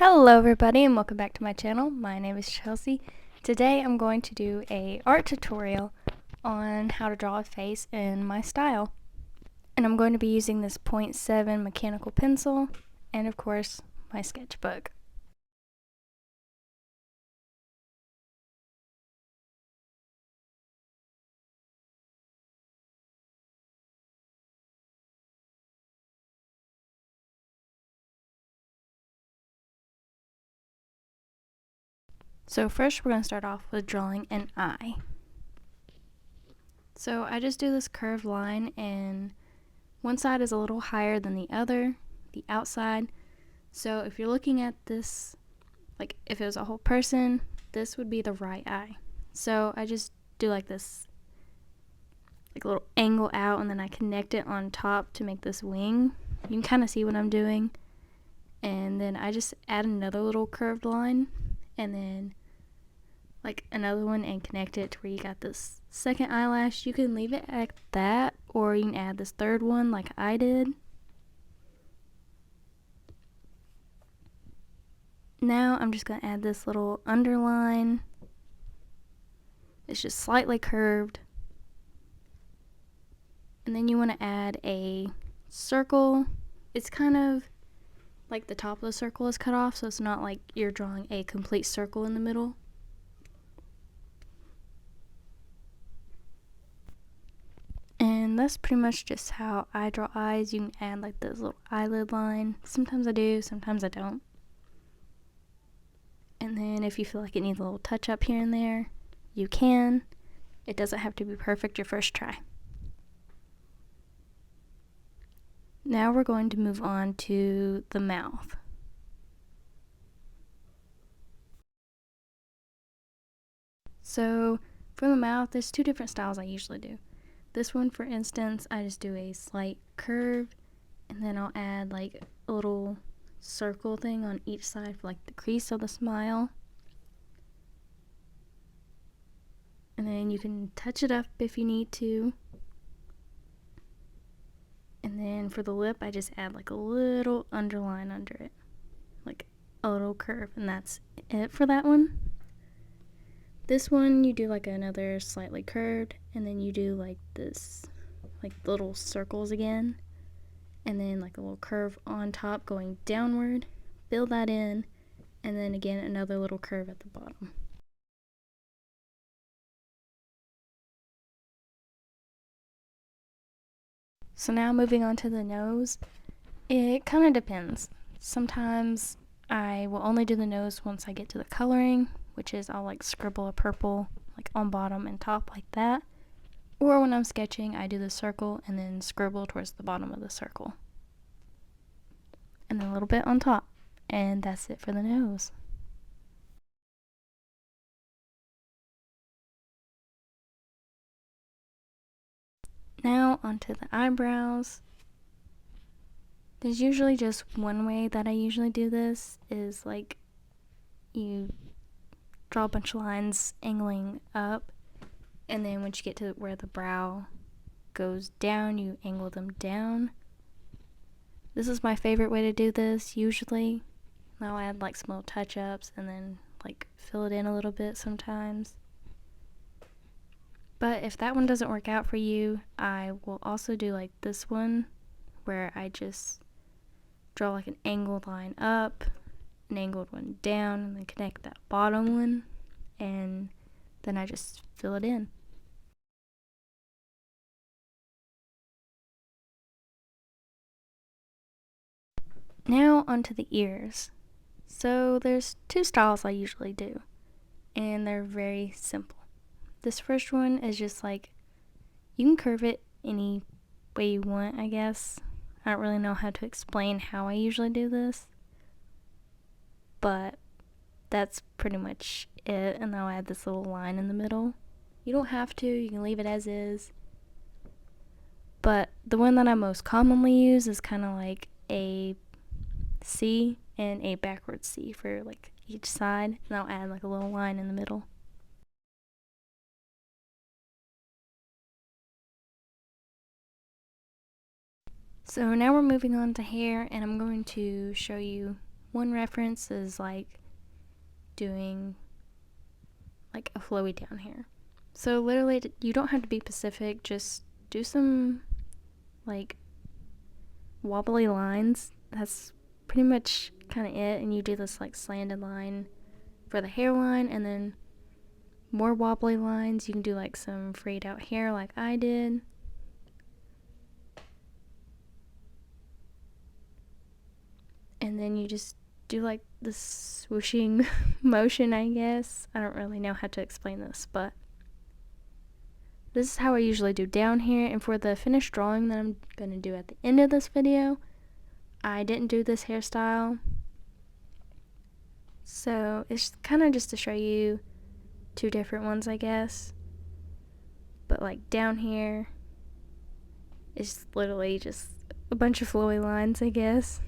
Hello everybody and welcome back to my channel. My name is Chelsea. Today I'm going to do a art tutorial on how to draw a face in my style. And I'm going to be using this 0.7 mechanical pencil and of course my sketchbook. So first we're going to start off with drawing an eye. So I just do this curved line and one side is a little higher than the other, the outside. So if you're looking at this, like if it was a whole person, this would be the right eye. So I just do like this, like a little angle out, and then I connect it on top to make this wing. You can kind of see what I'm doing. And then I just add another little curved line, and then like another one and connect it to where you got this second eyelash. You can leave it at that, or you can add this third one like I did. Now I'm just going to add this little underline. It's just slightly curved. And then you want to add a circle. It's kind of like the top of the circle is cut off, so it's not like you're drawing a complete circle in the middle. And that's pretty much just how I draw eyes. You can add like this little eyelid line. Sometimes I do, sometimes I don't. And then if you feel like it needs a little touch up here and there, you can. It doesn't have to be perfect your first try. Now we're going to move on to the mouth. So for the mouth, there's two different styles I usually do. This one, for instance, I just do a slight curve, and then I'll add like a little circle thing on each side for like the crease of the smile. And then you can touch it up if you need to. And then for the lip, I just add like a little underline under it, like a little curve, and that's it for that one. This one, you do like another slightly curved, and then you do like this, like little circles again, and then like a little curve on top going downward. Fill that in, and then again another little curve at the bottom. So now moving on to the nose, it kind of depends. Sometimes I will only do the nose once I get to the coloring, which is I'll like scribble a purple like on bottom and top like that. Or when I'm sketching, I do the circle and then scribble towards the bottom of the circle. And then a little bit on top. And that's it for the nose. Now onto the eyebrows. There's usually just one way that I usually do this, is like you draw a bunch of lines angling up, and then once you get to where the brow goes down, you angle them down. This is my favorite way to do this usually. I'll add like some little touch-ups and then like fill it in a little bit sometimes. But if that one doesn't work out for you, I will also do like this one, where I just draw like an angled line up, an angled one down, and then connect that bottom one, and then I just fill it in. Now onto the ears. So there's two styles I usually do, and they're very simple. This first one is just like, you can curve it any way you want, I guess. I don't really know how to explain how I usually do this, but that's pretty much it. And I'll add this little line in the middle. You don't have to, you can leave it as is. But the one that I most commonly use is kind of like a C and a backwards C for like each side, and I'll add like a little line in the middle. So now we're moving on to hair, and I'm going to show you one reference is like doing like a flowy down here. So literally you don't have to be specific, just do some like wobbly lines. That's pretty much kind of it. And you do this like slanted line for the hairline, and then more wobbly lines. You can do like some frayed out hair like I did. And then you just do like this swooshing motion, I guess. I don't really know how to explain this, but this is how I usually do down here. And for the finished drawing that I'm going to do at the end of this video, I didn't do this hairstyle. So it's kind of just to show you two different ones, I guess. But like down here is literally just a bunch of flowy lines, I guess.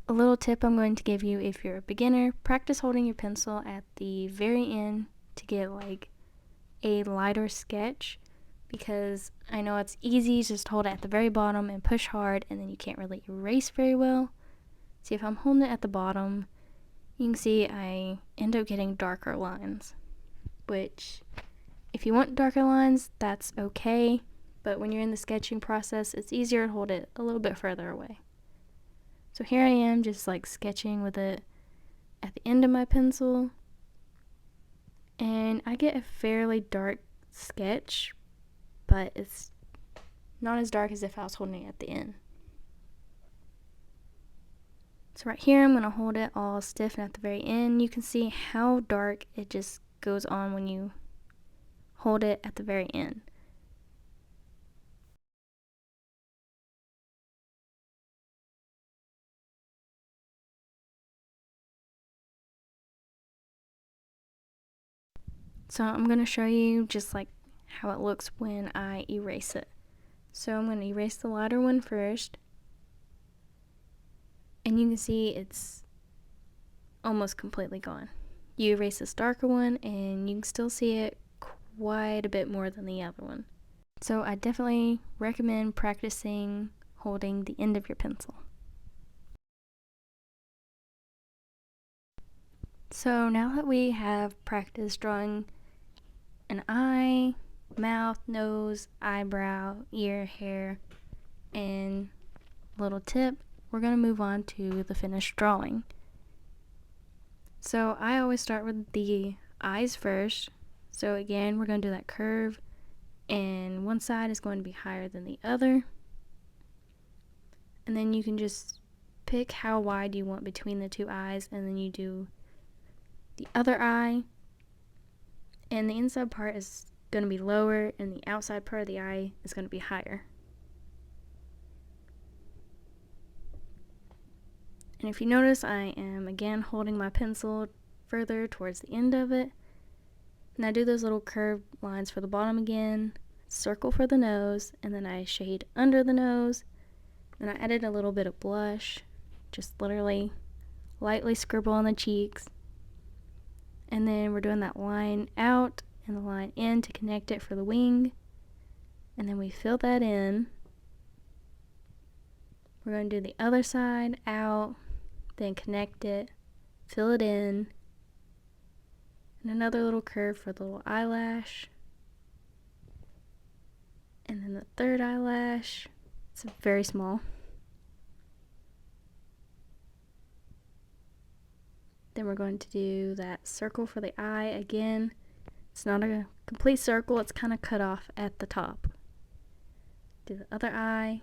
A little tip I'm going to give you if you're a beginner, practice holding your pencil at the very end to get like a lighter sketch, because I know it's easy to just hold it at the very bottom and push hard, and then you can't really erase very well. See, if I'm holding it at the bottom, you can see I end up getting darker lines, which if you want darker lines, that's okay, but when you're in the sketching process, it's easier to hold it a little bit further away. So here I am just like sketching with it at the end of my pencil, and I get a fairly dark sketch, but it's not as dark as if I was holding it at the end. So right here I'm going to hold it all stiff, and at the very end you can see how dark it just goes on when you hold it at the very end. So I'm going to show you just like how it looks when I erase it. So I'm going to erase the lighter one first, and you can see it's almost completely gone. You erase this darker one and you can still see it quite a bit more than the other one. So I definitely recommend practicing holding the end of your pencil. So now that we have practiced drawing an eye, mouth, nose, eyebrow, ear, hair, and little tip, we're going to move on to the finished drawing. So I always start with the eyes first. So again, we're going to do that curve, and one side is going to be higher than the other. And then you can just pick how wide you want between the two eyes, and then you do the other eye, and the inside part is going to be lower and the outside part of the eye is going to be higher. And if you notice, I am again holding my pencil further towards the end of it, and I do those little curved lines for the bottom again, circle for the nose, and then I shade under the nose. Then I added a little bit of blush, just literally lightly scribble on the cheeks. And then we're doing that line out and the line in to connect it for the wing. And then we fill that in. We're going to do the other side out, then connect it, fill it in, and another little curve for the little eyelash. And then the third eyelash, it's very small. Then we're going to do that circle for the eye again. It's not a complete circle, it's kind of cut off at the top. Do the other eye.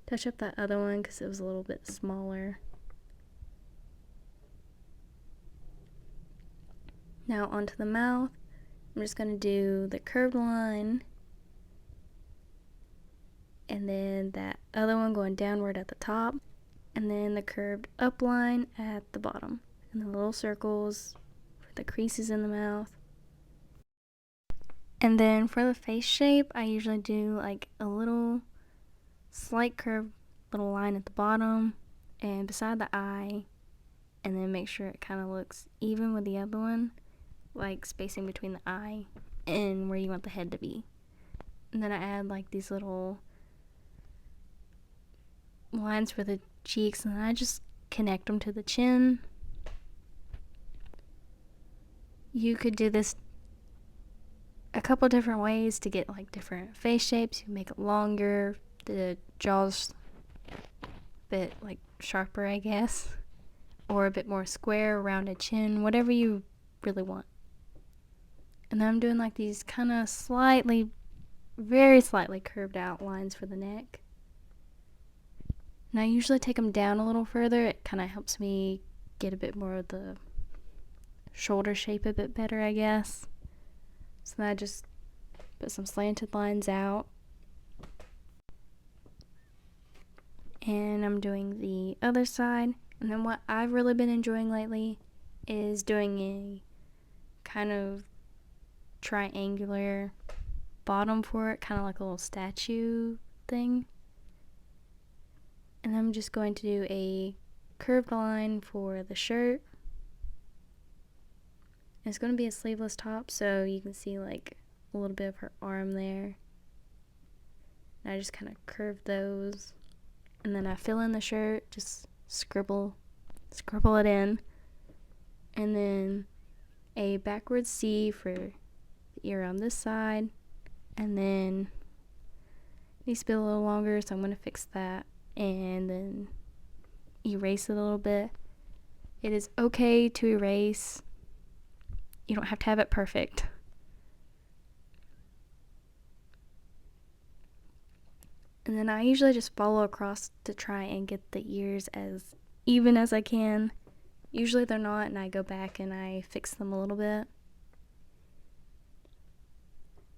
Touch up that other one because it was a little bit smaller. Now onto the mouth. I'm just going to do the curved line, and then that other one going downward at the top, and then the curved up line at the bottom, and the little circles for the creases in the mouth. And then for the face shape, I usually do like a little slight curved little line at the bottom and beside the eye, and then make sure it kind of looks even with the other one, like spacing between the eye and where you want the head to be. And then I add like these little lines for the cheeks, and then I just connect them to the chin. You could do this a couple different ways to get like different face shapes. You can make it longer, the jaws a bit like sharper, I guess, or a bit more square, rounded chin, whatever you really want. And then I'm doing like these kind of slightly, very slightly curved out lines for the neck. And I usually take them down a little further. It kind of helps me get a bit more of the shoulder shape a bit better, I guess. So then I just put some slanted lines out. And I'm doing the other side. And then what I've really been enjoying lately is doing a kind of triangular bottom for it, kind of like a little statue thing. And I'm just going to do a curved line for the shirt. It's going to be a sleeveless top, so you can see like a little bit of her arm there. And I just kind of curve those. And then I fill in the shirt, just scribble it in. And then a backwards C for the ear on this side. And then it needs to be a little longer, so I'm going to fix that. And then erase it a little bit. It is okay to erase. You don't have to have it perfect. And then I usually just follow across to try and get the ears as even as I can. Usually they're not, and I go back and I fix them a little bit.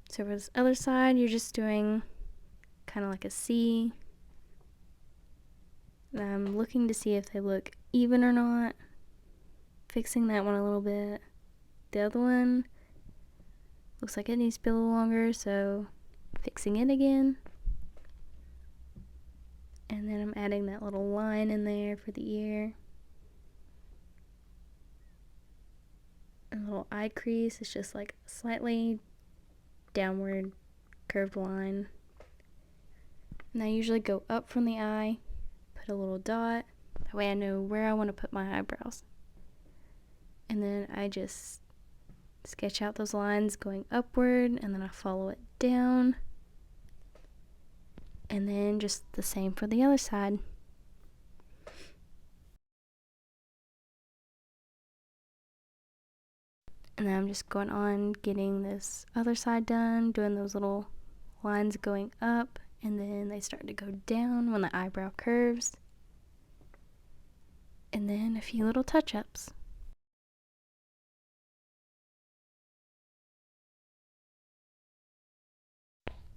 So for this other side, you're just doing kind of like a C. And I'm looking to see if they look even or not. Fixing that one a little bit. The other one looks like it needs to be a little longer, so fixing it again. And then I'm adding that little line in there for the ear. A little eye crease. It's just like a slightly downward curved line. And I usually go up from the eye, put a little dot. That way I know where I want to put my eyebrows. And then I just sketch out those lines going upward, and then I follow it down. And then just the same for the other side. And then I'm just going on getting this other side done, doing those little lines going up, and then they start to go down when the eyebrow curves. And then a few little touch-ups.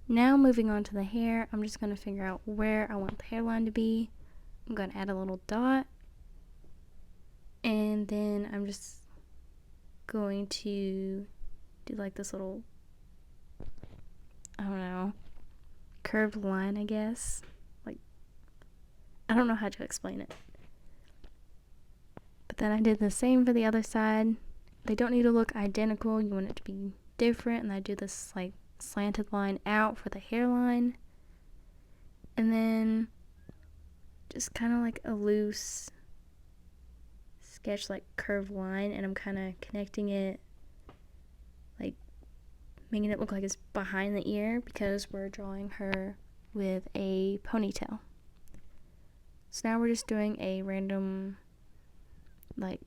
Now moving on to the hair, I'm just going to figure out where I want the hairline to be. I'm going to add a little dot. And then I'm just going to do like this little, I don't know, curved line, I guess. Like, I don't know how to explain it. But then I did the same for the other side. They don't need to look identical. You want it to be different. And I do this like slanted line out for the hairline, and then just kind of like a loose sketch, like curved line, and I'm kind of connecting it, like making it look like it's behind the ear because we're drawing her with a ponytail. So now we're just doing a random like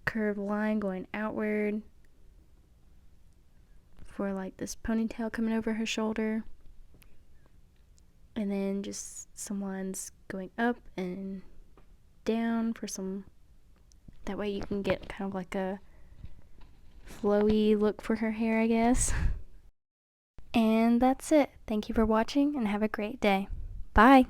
curved line going outward for like this ponytail coming over her shoulder, and then just some lines going up and down for some, that way you can get kind of like a flowy look for her hair, I guess. And that's it. Thank you for watching and have a great day. Bye.